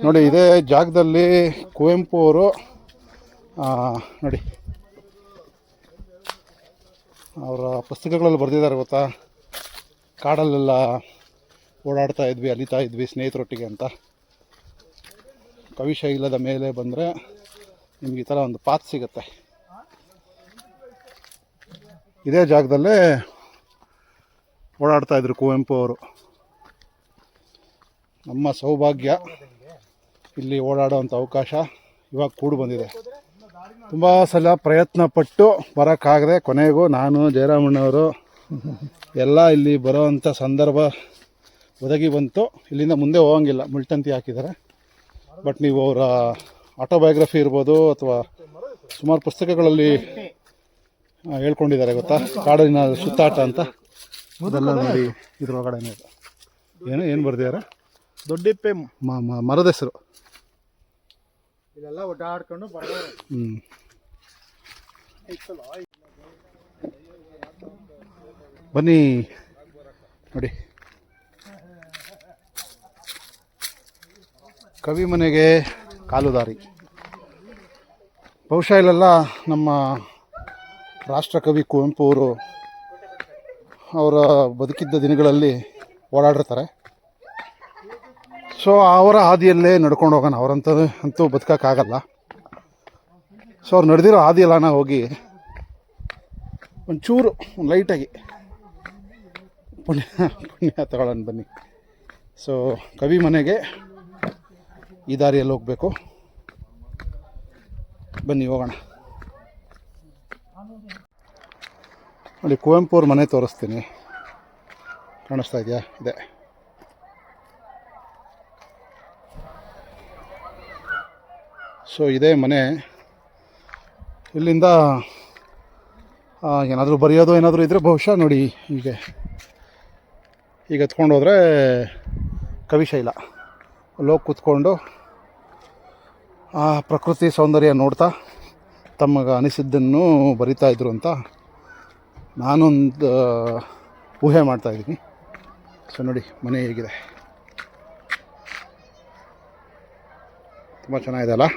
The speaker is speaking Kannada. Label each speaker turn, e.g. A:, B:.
A: ನೋಡಿ ಇದೇ ಜಾಗದಲ್ಲಿ ಕುವೆಂಪು ಅವರು ನೋಡಿ ಅವರ ಪುಸ್ತಕಗಳಲ್ಲಿ ಬರೆದಿದ್ದಾರೆ ಗೊತ್ತಾ, ಕಾಡಲ್ಲೆಲ್ಲ ಓಡಾಡ್ತಾ ಇದ್ವಿ, ಅಲಿತಾ ಇದ್ವಿ ಸ್ನೇಹಿತರೊಟ್ಟಿಗೆ ಅಂತ. ಕವಿಶೈಲದ ಮೇಲೆ ಬಂದರೆ ನಿಮ್ಗೆ ಈ ಥರ ಒಂದು ಪಾತ್ ಸಿಗುತ್ತೆ. ಇದೇ ಜಾಗದಲ್ಲೇ ಓಡಾಡ್ತಾಯಿದ್ರು ಕುವೆಂಪು ಅವರು. ನಮ್ಮ ಸೌಭಾಗ್ಯ ಇಲ್ಲಿ ಓಡಾಡೋವಂಥ ಅವಕಾಶ ಇವಾಗ ಕೂಡು ಬಂದಿದೆ. ತುಂಬ ಸಲ ಪ್ರಯತ್ನ ಪಟ್ಟು ಬರೋಕ್ಕಾಗದೆ ಕೊನೆಗೂ ನಾನು ಜಯರಾಮಣ್ಣವರು ಎಲ್ಲ ಇಲ್ಲಿ ಬರೋವಂಥ ಸಂದರ್ಭ ಒದಗಿ ಬಂತು. ಇಲ್ಲಿಂದ ಮುಂದೆ ಹೋಗಂಗಿಲ್ಲ, ಮುಳ್ಟಂತಿ ಹಾಕಿದ್ದಾರೆ. ಬಟ್ ನೀವು ಅವರ ಆಟೋಬಯೋಗ್ರಫಿ ಇರ್ಬೋದು ಅಥವಾ ಸುಮಾರು ಪುಸ್ತಕಗಳಲ್ಲಿ ಹೇಳ್ಕೊಂಡಿದ್ದಾರೆ ಗೊತ್ತಾ, ಕಾಡಿನ ಸುತ್ತಾಟ ಅಂತ. ಅದೆಲ್ಲ ನೋಡಿ ಇದ್ರೊಳಗಡೆ ಏನು ಬರ್ದಿದ್ದಾರೆ,
B: ದೊಡ್ಡಿಪ್ಪೆ
A: ಮರದ ಹೆಸರು.
B: ಇಲ್ಲೆಲ್ಲ ಓಡಾಡ್ಕೊಂಡು
A: ಬನ್ನಿ ನೋಡಿ, ಕವಿ ಮನೆಗೆ ಕಾಲುದಾರಿ. ಬಹುಶಃ ಇಲ್ಲೆಲ್ಲ ನಮ್ಮ ರಾಷ್ಟ್ರಕವಿ ಕುವೆಂಪು ಅವರು ಅವರ ಬದುಕಿದ್ದ ದಿನಗಳಲ್ಲಿ ಓಡಾಡಿರ್ತಾರೆ. ಸೊ ಅವರ ಹಾದಿಯಲ್ಲೇ ನಡ್ಕೊಂಡು ಹೋಗೋಣ. ಅವರಂಥದ್ದು ಅಂತೂ ಬದುಕೋಕ್ಕಾಗಲ್ಲ. ಸೊ ಅವ್ರು ನಡೆದಿರೋ ಹಾದಿಯೆಲ್ಲ ಹೋಗಿ ಒಂಚೂರು ಲೈಟಾಗಿ ಪುಣ್ಯ ತಗೊಳ್ಳೋಣ ಬನ್ನಿ. ಸೊ ಕವಿ ಮನೆಗೆ ಈ ದಾರಿಯಲ್ಲಿ ಹೋಗಬೇಕು. ಬನ್ನಿ ಹೋಗೋಣ. ನೋಡಿ ಕುವೆಂಪು ಅವ್ರ ಮನೆ ತೋರಿಸ್ತೀನಿ, ಕಾಣಿಸ್ತಾ ಇದೆಯಾ? ಇದೆ. ಸೊ ಇದೇ ಮನೆ. ಇಲ್ಲಿಂದ ಏನಾದರೂ ಬರೆಯೋದು ಏನಾದರೂ ಇದ್ದರೆ ಬಹುಶಃ ನೋಡಿ ಹೀಗೆ ಎತ್ಕೊಂಡು ಹೋದರೆ ಕವಿಶೈಲ. ಅಲ್ಲೋಗಿ ಕೂತ್ಕೊಂಡು ಆ ಪ್ರಕೃತಿ ಸೌಂದರ್ಯ ನೋಡ್ತಾ ತಮಗೆ ಅನಿಸಿದ್ದನ್ನು ಬರಿತಾಯಿದ್ರು ಅಂತ ನಾನೊಂದು ಊಹೆ ಮಾಡ್ತಾಯಿದ್ದೀನಿ. ಸೊ ನೋಡಿ ಮನೆ ಹೇಗಿದೆ, ತುಂಬ ಚೆನ್ನಾಗಿದೆ ಅಲ್ಲ.